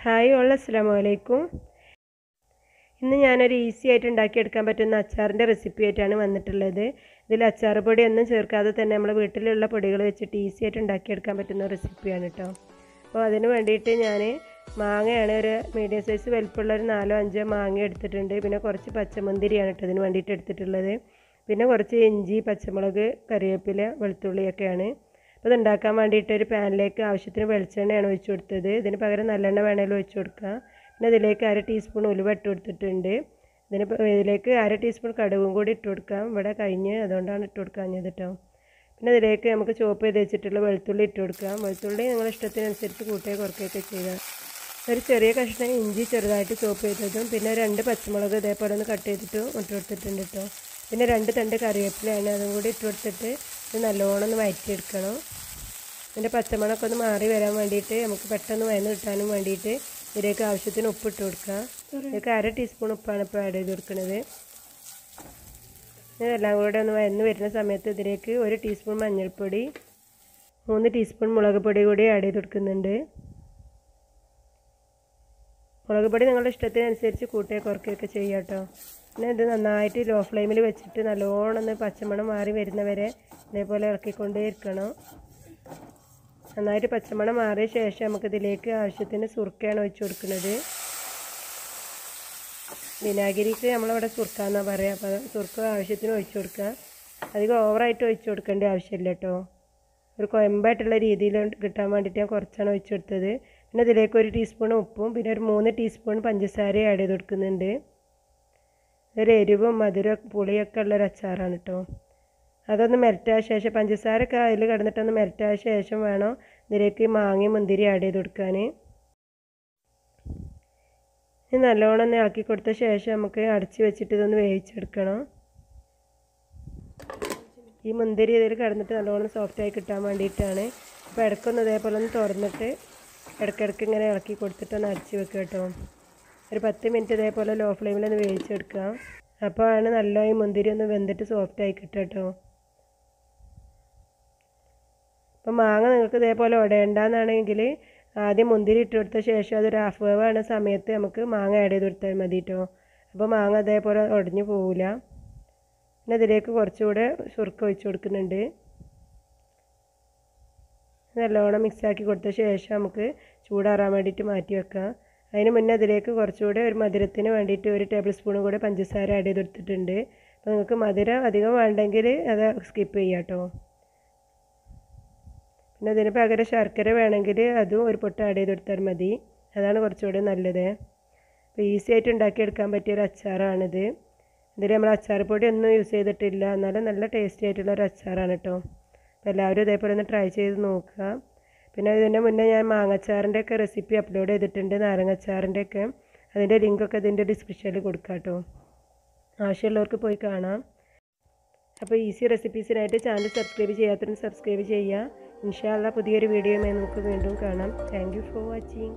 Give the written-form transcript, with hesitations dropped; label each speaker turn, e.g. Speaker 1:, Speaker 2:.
Speaker 1: Hi all അസ്സലാമു അലൈക്കും. ഇന്ന് ഞാനൊരു ഈസി ആയിട്ട് ഉണ്ടാക്കിയെടുക്കാൻ പറ്റുന്ന അച്ചാറിൻ്റെ റെസിപ്പി ആയിട്ടാണ് വന്നിട്ടുള്ളത്. ഇതിൽ അച്ചാർ പൊടിയൊന്നും ചേർക്കാതെ തന്നെ നമ്മൾ വീട്ടിലുള്ള പൊടികൾ വെച്ചിട്ട് ഈസി ആയിട്ട് ഉണ്ടാക്കിയെടുക്കാൻ പറ്റുന്ന റെസിപ്പിയാണ് കേട്ടോ. അപ്പോൾ അതിന് വേണ്ടിയിട്ട് ഞാൻ മാങ്ങയാണ് ഒരു മീഡിയം സൈസ് വലിപ്പമുള്ള ഒരു 4-5 മാങ്ങ എടുത്തിട്ടുണ്ട്. പിന്നെ കുറച്ച് പച്ചമുന്തിരിയാണ് കേട്ടോ ഇതിന് വേണ്ടിയിട്ട് എടുത്തിട്ടുള്ളത്. പിന്നെ കുറച്ച് ഇഞ്ചി, പച്ചമുളക്, കറിവേപ്പില, വെളുത്തുള്ളിയൊക്കെയാണ്. അപ്പോൾ ഇത് ഉണ്ടാക്കാൻ വേണ്ടിയിട്ട് ഒരു പാനിലേക്ക് ആവശ്യത്തിന് വെളിച്ചെണ്ണയാണ് ഒഴിച്ചു കൊടുത്തത്. ഇതിന് പകരം നല്ലെണ്ണ വേണമെങ്കിലും ഒഴിച്ചു കൊടുക്കുക. പിന്നെ ഇതിലേക്ക് 1/2 ടീസ്പൂൺ ഉലുവ ഇട്ട് കൊടുത്തിട്ടുണ്ട്. ഇതിലേക്ക് 1/2 ടീസ്പൂൺ കടുകും കൂടി ഇട്ട് കൊടുക്കാം. ഇവിടെ കഴിഞ്ഞ് അതുകൊണ്ടാണ് ഇട്ട് കൊടുക്കാഞ്ഞത് കേട്ടോ. പിന്നെ ഇതിലേക്ക് നമുക്ക് ചോപ്പ് ചെയ്ത് വെച്ചിട്ടുള്ള വെളുത്തുള്ളി ഇട്ട് കൊടുക്കാം. വെളുത്തുള്ളി നിങ്ങളുടെ ഇഷ്ടത്തിനനുസരിച്ച് കൂട്ടുകയോ കുറയ്ക്കുകയൊക്കെ ചെയ്യുക. ഒരു ചെറിയ കഷ്ണം ഇഞ്ചി ചെറുതായിട്ട് ചോപ്പ് ചെയ്തതും പിന്നെ 2 പച്ചമുളക് ഇതേപോലെ ഒന്ന് കട്ട് ചെയ്തിട്ട് ഇട്ട് കൊടുത്തിട്ടുണ്ട് കേട്ടോ. പിന്നെ 2 തണ്ട് കറിവേപ്പിലയാണ്, അതും കൂടി ഇട്ട് കൊടുത്തിട്ട് ഇത് നല്ലോണം ഒന്ന് വഴറ്റിയെടുക്കണം. ഇതിൻ്റെ പച്ചമണമൊക്കെ ഒന്ന് മാറി വരാൻ വേണ്ടിയിട്ട് നമുക്ക് പെട്ടെന്ന് വയന്ന് കിട്ടാനും വേണ്ടിയിട്ട് ഇതിലേക്ക് ആവശ്യത്തിന് ഉപ്പ് ഇട്ട് കൊടുക്കുക. ഇതിലേക്ക് 1/2 ടീസ്പൂൺ ഉപ്പാണ് ഇപ്പോൾ ആഡ് ചെയ്ത് കൊടുക്കുന്നത്. ഇതെല്ലാം കൂടെ ഒന്ന് വയന്ന് വരുന്ന സമയത്ത് ഇതിലേക്ക് 1 ടീസ്പൂൺ മഞ്ഞൾപ്പൊടി, 3 ടീസ്പൂൺ മുളക് പൊടി കൂടി ആഡ് ചെയ്ത് കൊടുക്കുന്നുണ്ട്. മുളക് പൊടി നിങ്ങളുടെ ഇഷ്ടത്തിനനുസരിച്ച് കൂട്ടുകയോ കുറയ്ക്കുകയൊക്കെ ചെയ്യുക കേട്ടോ. പിന്നെ ഇത് നന്നായിട്ട് ലോ ഫ്ലെയിമിൽ വെച്ചിട്ട് നല്ലോണം ഒന്ന് പച്ചമണം മാറി വരുന്നവരെ ഇതേപോലെ ഇളക്കിക്കൊണ്ടേ ഇരിക്കണം. നന്നായിട്ട് പച്ചമണം മാറിയ ശേഷം നമുക്കിതിലേക്ക് ആവശ്യത്തിന് സുർക്കയാണ് ഒഴിച്ചു കൊടുക്കുന്നത്. വിനാഗിരിക്ക് നമ്മളിവിടെ സുർക്ക എന്നാണ് പറയുക. അപ്പോൾ സുർക്ക ആവശ്യത്തിന് ഒഴിച്ചു കൊടുക്കുക. അധികം ഓവറായിട്ട് ഒഴിച്ചു കൊടുക്കേണ്ട ആവശ്യമില്ല കേട്ടോ. ഒരു കുഴമ്പായിട്ടുള്ള രീതിയിൽ കിട്ടാൻ വേണ്ടിയിട്ട് ഞാൻ കുറച്ചാണ് ഒഴിച്ചു കൊടുത്തത്. പിന്നെ ഇതിലേക്ക് 1 ടീസ്പൂൺ ഉപ്പും പിന്നെ ഒരു 3 ടീസ്പൂൺ പഞ്ചസാരയും ആഡ് ചെയ്ത് കൊടുക്കുന്നുണ്ട്. ഒരു എരിവും മധുരം പുളിയൊക്കെ ഉള്ളൊരു അച്ചാറാണ് കേട്ടോ. അതൊന്ന് മെൽറ്റായ ശേഷം പഞ്ചസാരയൊക്കെ അതിൽ കിടന്നിട്ടൊന്ന് മെൽറ്റായ ശേഷം വേണം ഇതിലേക്ക് മാങ്ങയും മുന്തിരി ആഡ് ചെയ്ത് കൊടുക്കാൻ. ഇത് നല്ലോണം ഒന്ന് ഇളക്കി കൊടുത്ത ശേഷം നമുക്ക് അടച്ച് വെച്ചിട്ട് ഇതൊന്ന് വേവിച്ചെടുക്കണം. ഈ മുന്തിരി ഇതിൽ കിടന്നിട്ട് നല്ലോണം സോഫ്റ്റായി കിട്ടാൻ വേണ്ടിയിട്ടാണ്. അപ്പോൾ ഇടയ്ക്കൊന്ന് ഇതേപോലെ ഒന്ന് തുറന്നിട്ട് ഇടയ്ക്കിടയ്ക്ക് ഇങ്ങനെ ഇളക്കി കൊടുത്തിട്ടൊന്ന് അടച്ച് വെക്കുക കേട്ടോ. ഒരു 10 മിനിറ്റ് ഇതേപോലെ ലോ ഫ്ലെയിമിലൊന്ന് വേവിച്ചെടുക്കുക. അപ്പോൾ ആണ് നല്ല ഈ മുന്തിരി ഒന്ന് വെന്തിട്ട് സോഫ്റ്റായി കിട്ടുക കേട്ടോ. അപ്പോൾ മാങ്ങ നിങ്ങൾക്ക് ഇതേപോലെ ഉടയണ്ടെന്നാണെങ്കിൽ ആദ്യം മുന്തിരി ഇട്ട് കൊടുത്ത ശേഷം അതൊരു ഹാഫ് വേവാണ് സമയത്ത് നമുക്ക് മാങ്ങ ആഡ് ചെയ്ത് കൊടുത്താൽ മതി കേട്ടോ. അപ്പോൾ മാങ്ങ അതേപോലെ ഉടഞ്ഞു പോവില്ല. പിന്നെ ഇതിലേക്ക് കുറച്ചുകൂടെ സുർക്ക ഒഴിച്ച് കൊടുക്കുന്നുണ്ട്. നല്ലോണം മിക്സാക്കി കൊടുത്ത ശേഷം നമുക്ക് ചൂടാറാൻ വേണ്ടിയിട്ട് മാറ്റി വെക്കാം. അതിന് മുന്നേ അതിലേക്ക് കുറച്ചുകൂടെ ഒരു മധുരത്തിന് വേണ്ടിയിട്ട് 1 ടേബിൾ സ്പൂൺ കൂടെ പഞ്ചസാര ആഡ് ചെയ്ത് കൊടുത്തിട്ടുണ്ട്. അപ്പോൾ നിങ്ങൾക്ക് മധുരം അധികം വേണ്ടെങ്കിൽ അത് സ്കിപ്പ് ചെയ്യാം കേട്ടോ. പിന്നെ അതിന് പകരം ശർക്കര വേണമെങ്കിൽ അതും ഒരു പൊട്ട് ആഡ് ചെയ്ത് കൊടുത്താൽ മതി. അതാണ് കുറച്ചുകൂടെ നല്ലത്. അപ്പോൾ ഈസി ആയിട്ട് ഉണ്ടാക്കിയെടുക്കാൻ പറ്റിയൊരു അച്ചാറാണിത്. ഇതിൽ നമ്മൾ അച്ചാർ പൊടി ഒന്നും യൂസ് ചെയ്തിട്ടില്ല, എന്നാലും നല്ല ടേസ്റ്റി ആയിട്ടുള്ളൊരു അച്ചാറാണ് കേട്ടോ. അപ്പോൾ എല്ലാവരും ഇതേപോലെ ഒന്ന് ട്രൈ ചെയ്ത് നോക്കുക. പിന്നെ ഇതിൻ്റെ മുന്നേ ഞാൻ മാങ്ങച്ചാറിൻ്റെ ഒക്കെ റെസിപ്പി അപ്ലോഡ് ചെയ്തിട്ടുണ്ട്, നാരങ്ങച്ചാറിൻ്റെ ഒക്കെ. അതിൻ്റെ ലിങ്കൊക്കെ ഇതിൻ്റെ ഡിസ്ക്രിപ്ഷനിൽ കൊടുക്കാം കേട്ടോ. ആവശ്യമുള്ളവർക്ക് പോയി കാണാം. അപ്പോൾ ഈസി റെസിപ്പീസിനായിട്ട് ചാനൽ സബ്സ്ക്രൈബ് ചെയ്യാത്തവരും സബ്സ്ക്രൈബ് ചെയ്യുക. ഇൻഷാ അല്ലാഹ് പുതിയൊരു വീഡിയോയുമായി നമുക്ക് വീണ്ടും കാണാം. Thank you for watching.